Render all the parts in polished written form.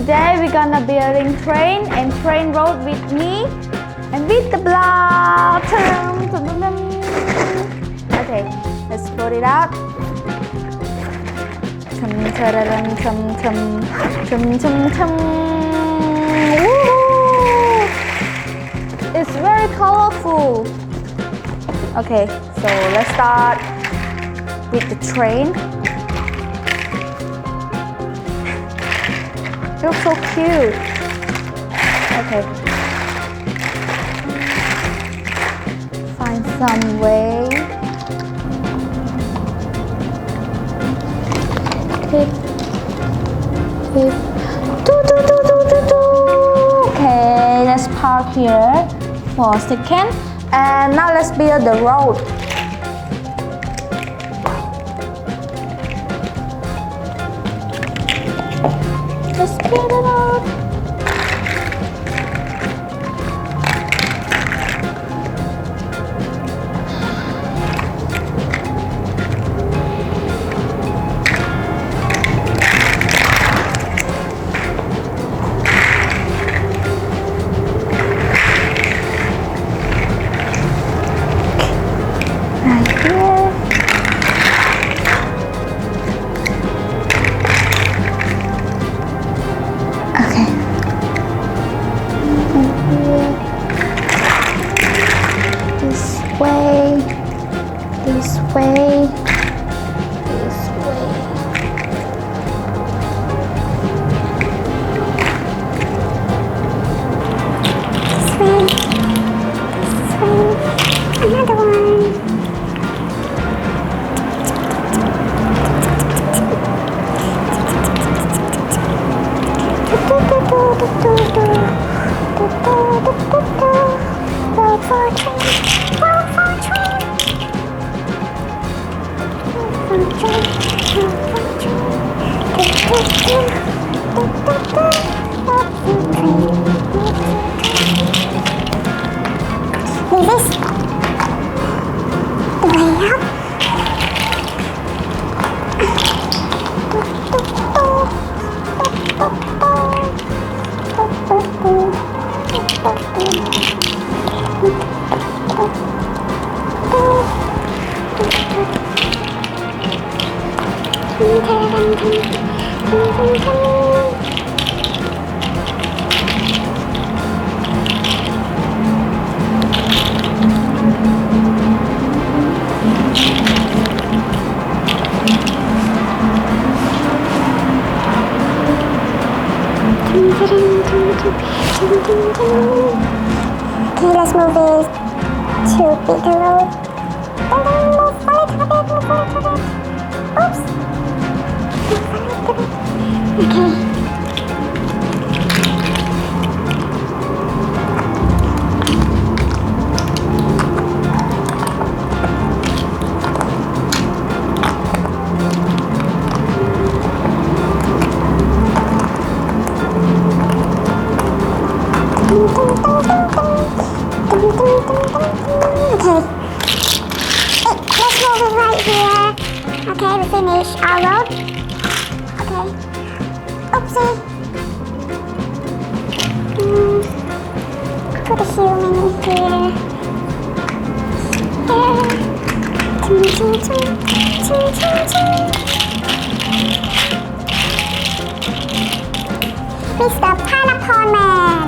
Today we're gonna building train and train road with me and with the block. Okay, let's put it out. It's very colorful. Okay, so let's start with the train. It looks so cute. Okay. Find some way. Okay. Okay, let's park here for a second. And now let's build the road. Let's build it up. This way. Another one. Is this the way up? Okay, let's move this to bigger road. And then move forward a bit. Oops. Okay. Okay, we finished our road. Okay. Oopsie. Put a human in here. Mr. Pineapple Man.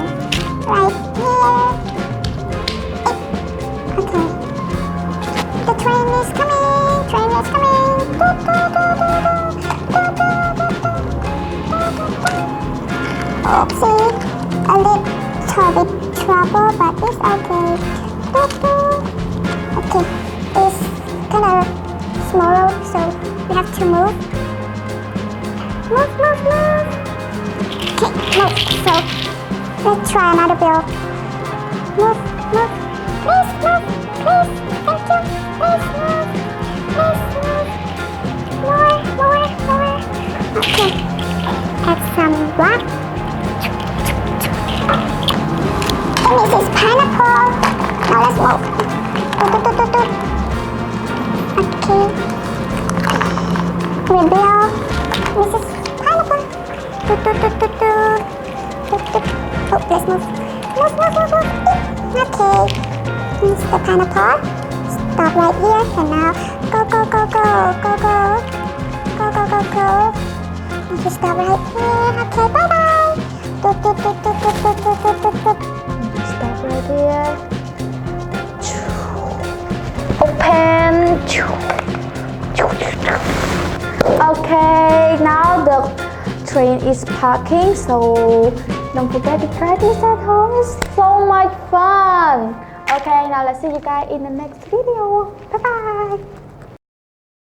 Right here. Okay. The train is coming. Train is coming. Oopsie, a little bit trouble, but it's okay. Okay, it's kind of small, so we have to move. Move. Okay, move. So let's try another build. Move. Please move. Please. Thank you. Please move. More. Okay. Add some block. And this is pineapple. Now let's move. Okay. We build. This is pineapple. let's move. Move, move, move, move. Okay. It's the kind of part. Stop right here. And now go, go, go, go, go, go. Go, go, go, go. You stop right here. Okay, bye-bye. Stop right here. Open. Okay, now the train is parking, so don't forget to try this at home. It's so much fun. Okay, now let's see you guys in the next video. Bye bye.